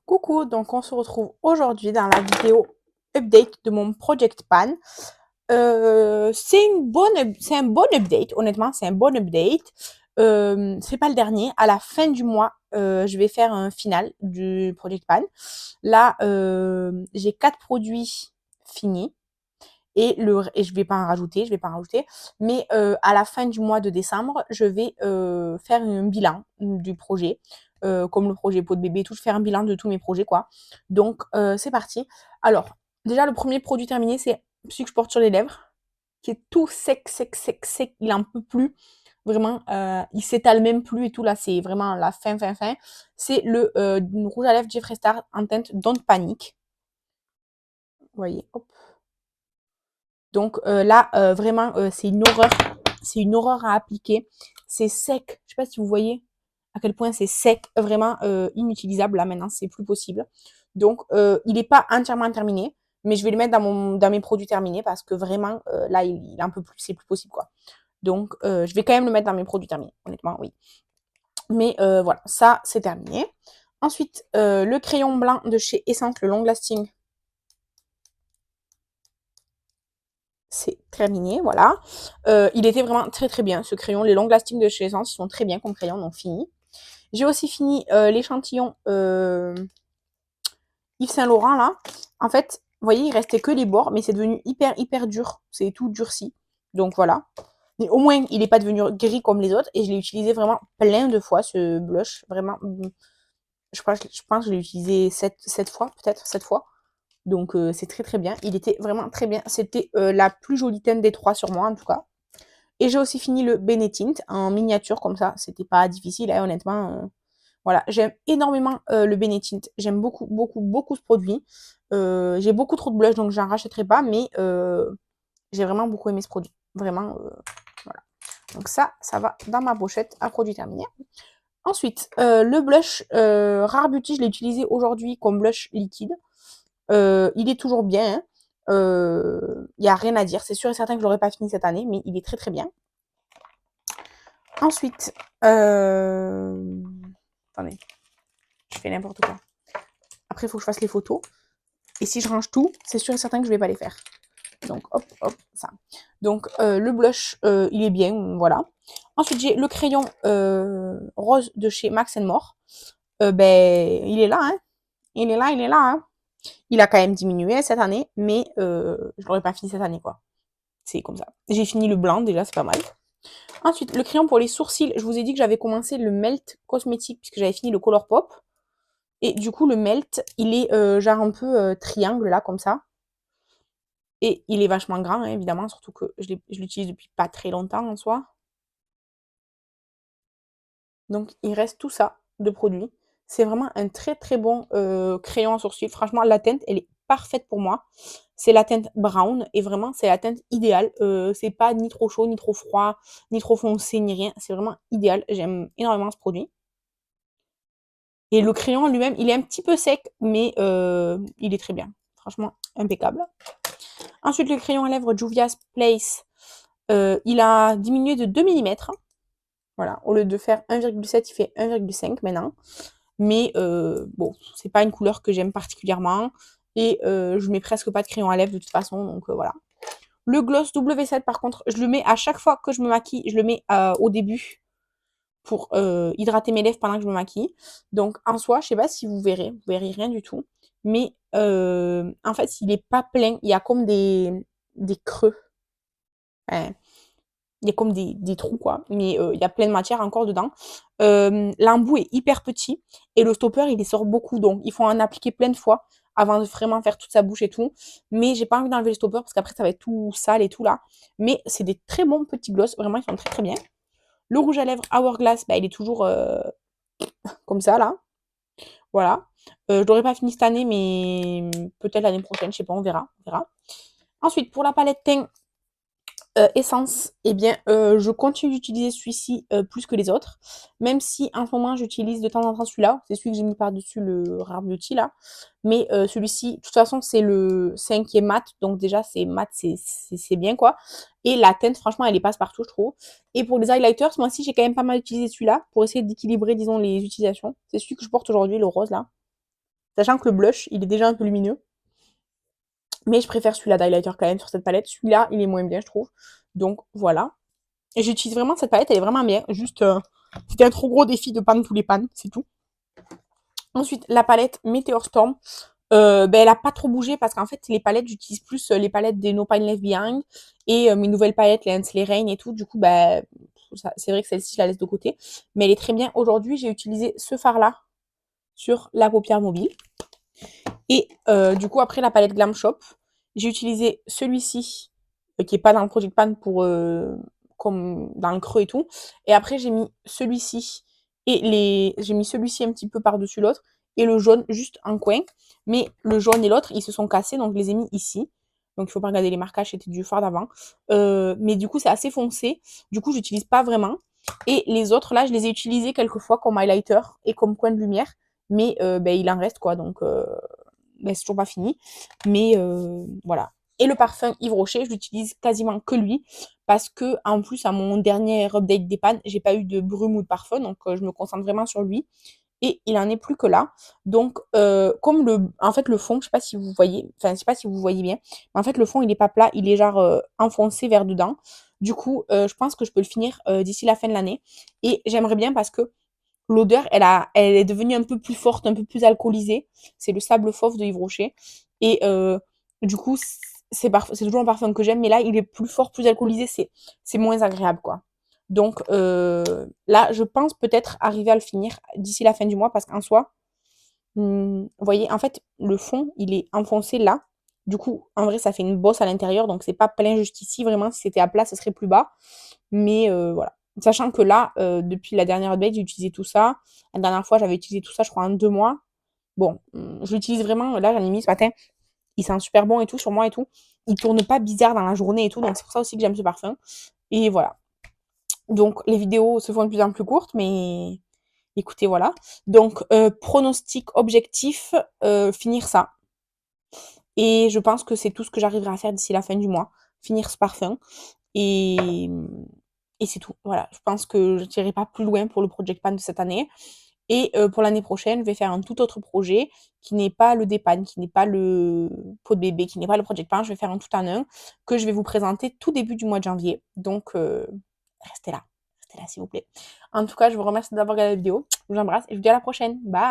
Coucou, donc on se retrouve aujourd'hui dans la vidéo update de mon Project Pan. C'est un bon update, honnêtement, c'est un bon update. C'est pas le dernier. À la fin du mois, je vais faire un final du Project Pan. Là, j'ai 4 produits finis et je vais pas en rajouter. Mais à la fin du mois de décembre, je vais faire un bilan du projet, comme le projet pot de bébé, tout, faire un bilan de tous mes projets, quoi. Donc c'est parti. Alors, déjà le premier produit terminé, c'est celui que je porte sur les lèvres, qui est tout sec, sec, sec, sec. Il en peut plus. Vraiment, il s'étale même plus et tout. Là, c'est vraiment la fin, fin, fin. C'est le rouge à lèvres Jeffree Star en teinte Don't Panic. Vous voyez, hop. Donc là, vraiment, c'est une horreur. C'est une horreur à appliquer. C'est sec. Je sais pas si vous voyez à quel point c'est sec, vraiment inutilisable. Là maintenant, c'est plus possible. Donc il n'est pas entièrement terminé, mais je vais le mettre dans mes produits terminés parce que vraiment, là, il est un peu plus, c'est plus possible, quoi. Donc je vais quand même le mettre dans mes produits terminés, honnêtement, oui. Mais voilà, ça, c'est terminé. Ensuite, le crayon blanc de chez Essence, le Long Lasting. C'est terminé, voilà. Il était vraiment très très bien, ce crayon. Les Long Lasting de chez Essence, ils sont très bien comme crayon, donc fini. J'ai aussi fini l'échantillon Yves Saint Laurent, là. En fait, vous voyez, il restait que les bords, mais c'est devenu hyper hyper dur. C'est tout durci. Donc voilà. Mais au moins, il n'est pas devenu gris comme les autres. Et je l'ai utilisé vraiment plein de fois, ce blush. Vraiment, je pense que je l'ai utilisé 7 fois, peut-être 7 fois. Donc c'est très très bien. Il était vraiment très bien. C'était la plus jolie teinte des 3 sur moi, en tout cas. Et j'ai aussi fini le Benetint en miniature, comme ça. C'était pas difficile, hein, honnêtement. Voilà, j'aime énormément le Benetint. J'aime beaucoup, beaucoup, beaucoup ce produit. J'ai beaucoup trop de blush, donc j'en rachèterai pas, mais j'ai vraiment beaucoup aimé ce produit. Vraiment, voilà. Donc ça va dans ma pochette à produit terminé. Ensuite, le blush Rare Beauty, je l'ai utilisé aujourd'hui comme blush liquide. Il est toujours bien, hein. Il n'y a rien à dire. C'est sûr et certain que je l'aurais pas fini cette année, mais il est très très bien. Ensuite, attendez, je fais n'importe quoi. Après, il faut que je fasse les photos. Et si je range tout, c'est sûr et certain que je vais pas les faire. Donc, hop, hop, ça. Donc, le blush, il est bien, voilà. Ensuite, j'ai le crayon rose de chez Max More. Ben, il est là, hein. Il est là, il est là, hein. Il a quand même diminué cette année, mais je l'aurais pas fini cette année, quoi. C'est comme ça. J'ai fini le blanc, déjà, c'est pas mal. Ensuite, le crayon pour les sourcils. Je vous ai dit que j'avais commencé le Melt Cosmétique, puisque j'avais fini le Color Pop. Et du coup, le Melt, il est genre un peu triangle, là, comme ça. Et il est vachement grand, hein, évidemment, surtout que je l'utilise depuis pas très longtemps en soi. Donc, il reste tout ça de produit. C'est vraiment un très très bon crayon à sourcils. Franchement, la teinte, elle est parfaite pour moi. C'est la teinte brown et vraiment, c'est la teinte idéale. C'est pas ni trop chaud, ni trop froid, ni trop foncé, ni rien. C'est vraiment idéal. J'aime énormément ce produit. Et le crayon lui-même, il est un petit peu sec, mais il est très bien. Franchement, impeccable. Ensuite, le crayon à lèvres Juvia's Place, il a diminué de 2 mm. Voilà, au lieu de faire 1,7, il fait 1,5 maintenant. Mais bon, c'est pas une couleur que j'aime particulièrement. Et je mets presque pas de crayon à lèvres de toute façon, donc voilà. Le gloss W7, par contre, je le mets à chaque fois que je me maquille, je le mets au début pour hydrater mes lèvres pendant que je me maquille. Donc en soi, je sais pas si vous verrez rien du tout. Mais en fait, il est pas plein, il y a comme des creux. Enfin, il y a comme des trous, quoi. Mais il y a plein de matière encore dedans. L'embout est hyper petit et le stopper, il les sort beaucoup. Donc, il faut en appliquer plein de fois avant de vraiment faire toute sa bouche et tout. Mais j'ai pas envie d'enlever le stopper parce qu'après, ça va être tout sale et tout là. Mais c'est des très bons petits gloss. Vraiment, ils sont très très bien. Le rouge à lèvres Hourglass, bah, il est toujours comme ça là. Voilà. Je l'aurais pas fini cette année, mais peut-être l'année prochaine. Je sais pas, on verra. On verra. Ensuite, pour la palette teint, Essence, eh bien, je continue d'utiliser celui-ci plus que les autres, même si en ce moment j'utilise de temps en temps celui-là, c'est celui que j'ai mis par-dessus le Rare Beauty là, mais celui-ci, de toute façon, c'est le 5e mat, donc déjà c'est mat, c'est bien quoi, et la teinte, franchement, elle est passe-partout, je trouve. Et pour les highlighters, moi aussi, j'ai quand même pas mal utilisé celui-là, pour essayer d'équilibrer, disons, les utilisations. C'est celui que je porte aujourd'hui, le rose là. Sachant que le blush, il est déjà un peu lumineux. Mais je préfère celui-là d'highlighter quand même sur cette palette. Celui-là, il est moins bien, je trouve. Donc voilà. Et j'utilise vraiment cette palette, elle est vraiment bien. Juste, c'était un trop gros défi de panne tous les pannes, c'est tout. Ensuite, la palette Meteor Storm. Ben, elle a pas trop bougé parce qu'en fait, les palettes, j'utilise plus les palettes des No Pine Left Behind et mes nouvelles palettes, les Hensley Rain et tout. Du coup, ben, c'est vrai que celle-ci, je la laisse de côté. Mais elle est très bien. Aujourd'hui, j'ai utilisé ce fard-là sur la paupière mobile. Et du coup, après la palette Glam Shop, j'ai utilisé celui-ci, qui est pas dans le Project Pan pour comme dans le creux et tout. Et après, j'ai mis celui-ci et j'ai mis celui-ci un petit peu par-dessus l'autre et le jaune juste en coin. Mais le jaune et l'autre, ils se sont cassés, donc je les ai mis ici. Donc il faut pas regarder les marquages, c'était du fard d'avant. Mais du coup, c'est assez foncé. Du coup, j'utilise pas vraiment. Et les autres, là, je les ai utilisés quelques fois comme highlighter et comme coin de lumière. Mais ben, il en reste quoi, donc ben, c'est toujours pas fini. Mais voilà. Et le parfum Yves Rocher, je l'utilise quasiment que lui. Parce que, en plus, à mon dernier update des pannes, j'ai pas eu de brume ou de parfum. Donc, je me concentre vraiment sur lui. Et il en est plus que là. Donc, comme en fait, le fond, je sais pas si vous voyez, enfin, je sais pas si vous voyez bien, mais en fait, le fond, il est pas plat, il est genre enfoncé vers dedans. Du coup, je pense que je peux le finir d'ici la fin de l'année. Et j'aimerais bien parce que l'odeur, elle est devenue un peu plus forte, un peu plus alcoolisée. C'est le sable fauve de Yves Rocher. Et du coup, c'est toujours un parfum que j'aime, mais là, il est plus fort, plus alcoolisé, c'est moins agréable, quoi. Donc là, je pense peut-être arriver à le finir d'ici la fin du mois, parce qu'en soi, vous voyez, en fait, le fond, il est enfoncé là. Du coup, en vrai, ça fait une bosse à l'intérieur, donc c'est pas plein juste ici. Vraiment, si c'était à plat, ce serait plus bas. Mais voilà. Sachant que là, depuis la dernière update, j'ai utilisé tout ça. La dernière fois, j'avais utilisé tout ça, je crois, en 2 mois. Bon, je l'utilise vraiment. Là, j'en ai mis ce matin. Il sent super bon et tout sur moi et tout. Il tourne pas bizarre dans la journée et tout. Donc, c'est pour ça aussi que j'aime ce parfum. Et voilà. Donc, les vidéos se font de plus en plus courtes, mais écoutez, voilà. Donc, pronostic objectif, finir ça. Et je pense que c'est tout ce que j'arriverai à faire d'ici la fin du mois. Finir ce parfum. Et, et c'est tout. Voilà. Je pense que je n'irai pas plus loin pour le Project Pan de cette année. Et pour l'année prochaine, je vais faire un tout autre projet qui n'est pas le dépan, qui n'est pas le pot de bébé, qui n'est pas le Project Pan. Je vais faire un tout en un que je vais vous présenter tout début du mois de janvier. Donc, restez là. Restez là, s'il vous plaît. En tout cas, je vous remercie d'avoir regardé la vidéo. Je vous embrasse et je vous dis à la prochaine. Bye!